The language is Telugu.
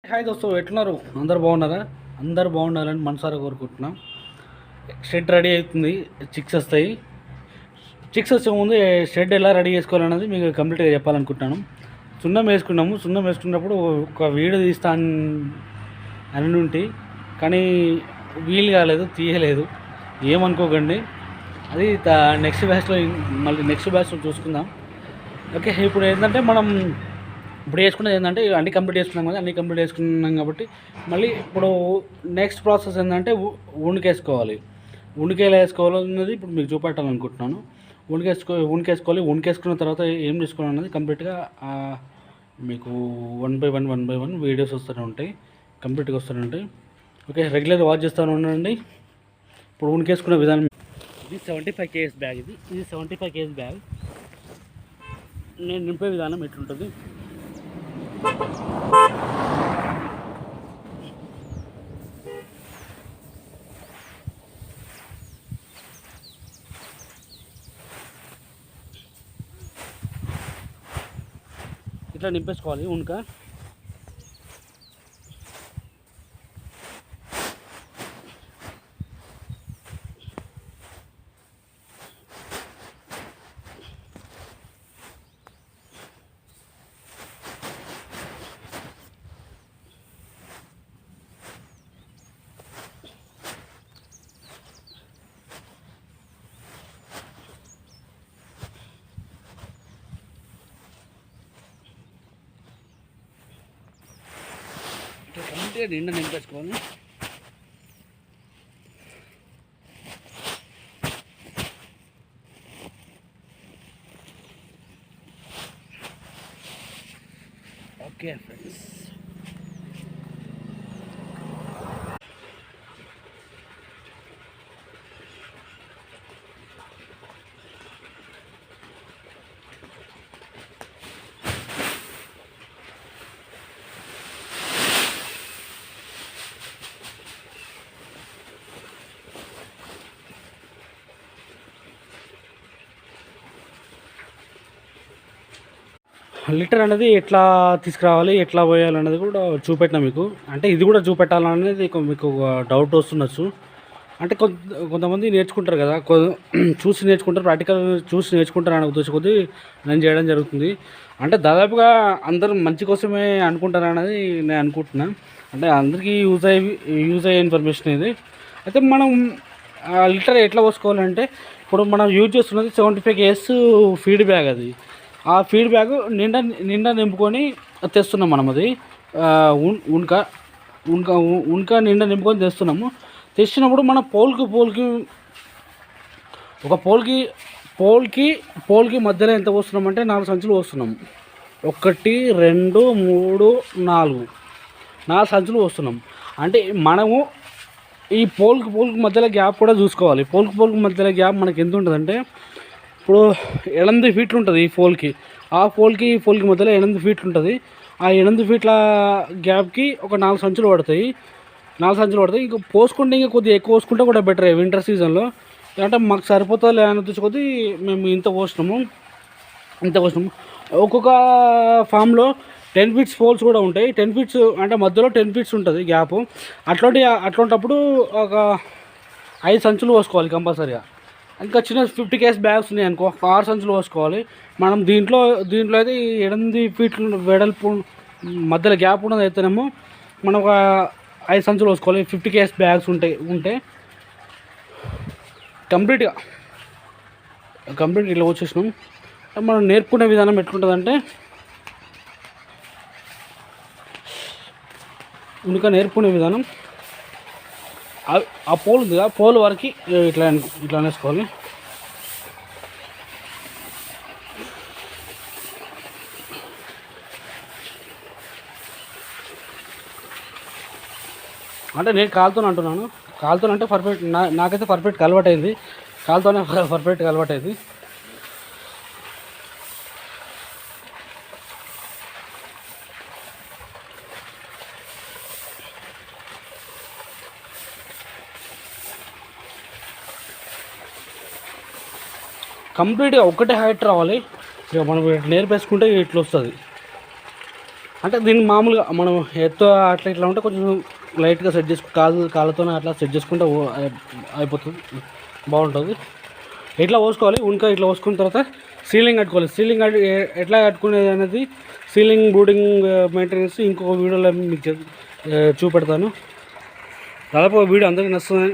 హాయ్ దోస్తు, ఎట్లున్నారు? అందరు బాగున్నారా? అందరు బాగుండాలని మనసారా కోరుకుంటున్నాం. షెడ్ రెడీ అవుతుంది. చిక్స్ వస్తాయి. చిక్స్ వచ్చే ముందు షెడ్ ఎలా రెడీ చేసుకోవాలన్నది మీకు కంప్లీట్గా చెప్పాలనుకుంటున్నాను. సున్నం వేసుకున్నాము. సున్నం వేసుకున్నప్పుడు ఒక వీడియో తీస్తా అని ఉంటే కానీ వీలు కాలేదు, తీయలేదు. ఏమనుకోకండి. అది నెక్స్ట్ బ్యాచ్లో చూసుకుందాం. ఓకే, ఇప్పుడు ఏంటంటే మనం ఇప్పుడు వేసుకున్నది ఏంటంటే అన్నీ కంప్లీట్ చేసుకున్నాం కదా, అన్నీ కంప్లీట్ చేసుకున్నాం కాబట్టి మళ్ళీ ఇప్పుడు నెక్స్ట్ ప్రాసెస్ ఏంటంటే ఉణికేసుకోవాలి. ఉణికేలా వేసుకోవాలన్నది ఇప్పుడు మీకు చూపెట్టాలనుకుంటున్నాను. ఉణికేసుకోవాలి. ఉణికేసుకున్న తర్వాత ఏం చేసుకోవాలన్నది కంప్లీట్గా మీకు వన్ బై వన్ వీడియోస్ వస్తూనే ఉంటాయి, కంప్లీట్గా వస్తూనే ఉంటాయి. ఓకే, రెగ్యులర్ వాచ్ చేస్తూనే ఉండండి. ఇప్పుడు ఉణికేసుకునే విధానం ఇది 75 kg బ్యాగ్. ఇది 75 kg బ్యాగ్. నేను నింపే విధానం ఎట్లుంటుంది. ఇట్లా నింపేసుకోవాలి ఉనక. కంప్లీట్గా నిండా నింపేసుకోవాలి. ఓకే ఫ్రెండ్స్, లిటర్ అనేది ఎట్లా తీసుకురావాలి, ఎట్లా పోయాలన్నది కూడా చూపెట్టినా మీకు. అంటే ఇది కూడా చూపెట్టాలనేది మీకు డౌట్ వస్తుండొచ్చు. అంటే కొంతమంది నేర్చుకుంటారు కదా, చూసి నేర్చుకుంటారు, ప్రాక్టికల్ చూసి నేర్చుకుంటారు అనే ఉద్దేశం కొద్దీ నేను చేయడం జరుగుతుంది. అంటే దాదాపుగా అందరూ మంచి కోసమే అనుకుంటారు అనేది నేను అనుకుంటున్నాను. అంటే అందరికీ యూజ్ అయ్యే ఇన్ఫర్మేషన్ ఇది. అయితే మనం లిటర్ ఎట్లా పోసుకోవాలంటే, ఇప్పుడు మనం యూజ్ చేస్తున్నది 75 kg ఫీడ్ బ్యాగ్. అది ఆ ఫీడ్ బ్యాగ్ నిండా నింపుకొని తెస్తున్నాం మనం. అది ఉన్క నిండా నింపుకొని తెస్తున్నాము. తెచ్చినప్పుడు మన పోల్కి మధ్యలో ఎంత పోస్తున్నాం అంటే 4 సంచులు పోస్తున్నాము. 1 2 3 4 సంచులు పోస్తున్నాం. అంటే మనము ఈ పోల్కి మధ్యలో గ్యాప్ కూడా చూసుకోవాలి. పోల్కి మధ్యలో గ్యాప్ మనకి ఎంత ఉంటుందంటే, ఇప్పుడు 8 ఫీట్లు ఉంటుంది ఈ పోల్కి. ఆ పోల్కి మధ్యలో 8 ఫీట్లు ఉంటుంది. ఆ 8 ఫీట్ల గ్యాప్కి ఒక 4 సంచులు పడతాయి. ఇంకా పోసుకుంటే ఇంకా కొద్దిగా ఎక్కువ పోసుకుంటే కూడా బెటర్ వింటర్ సీజన్లో. అంటే మాకు సరిపోతుంది అని కొద్దీ మేము ఇంత పోసినాము. ఒక్కొక్క ఫామ్లో 10 ఫీట్స్ పోల్స్ కూడా ఉంటాయి. 10 ఫీట్స్ అంటే మధ్యలో 10 ఫీట్స్ ఉంటుంది గ్యాప్. అట్లాంటప్పుడు ఒక 5 సంచులు పోసుకోవాలి కంపల్సరీగా. ఇంకా చిన్న 50 kg బ్యాగ్స్ ఉన్నాయి అనుకో, 6 సంచులు పోసుకోవాలి మనం. దీంట్లో అయితే 8 ఫీట్లు వెడల్పు మధ్యలో గ్యాప్ ఉన్నది అయితేనేమో మనం ఒక 5 సంచులు పోసుకోవాలి. 50 kg బ్యాగ్స్ ఉంటే కంప్లీట్గా ఇలా వచ్చేసినాం. మనం నేర్పుకునే విధానం ఎట్లుంటుందంటే, ఇంకా నేర్పుకునే విధానం ఆ పోల్ ఉంది కదా, పోల్ వరకు ఇట్లా వేసుకోవాలి. అంటే నేను కాలుతో అంటున్నాను. కాలుతో అంటే పర్ఫెక్ట్, నాకైతే పర్ఫెక్ట్గా అలవాటైంది. కాలుతోనే పర్ఫెక్ట్గా అలవాటైంది. కంప్లీట్గా ఒకటే హైట్ రావాలి. ఇక మనం నేర్పేసుకుంటే ఇట్లా వస్తుంది. అంటే దీన్ని మామూలుగా మనం ఎత్తు అట్లా ఇట్లా ఉంటే కొంచెం లైట్గా సెట్ చేసుకు కాళ్ళతో అట్లా సెట్ చేసుకుంటే అయిపోతుంది, బాగుంటుంది. ఇట్లా పోసుకోవాలి. ఇంకా ఇట్లా పోసుకున్న తర్వాత సీలింగ్ కట్టుకోవాలి. సీలింగ్ ఎట్లా కట్టుకునేది అనేది సీలింగ్ బోర్డింగ్ మెయింటెనెన్స్ ఇంకొక వీడియోలో మీకు చూపెడతాను. దాదాపు వీడియో అందరికీ నచ్చుతుంది.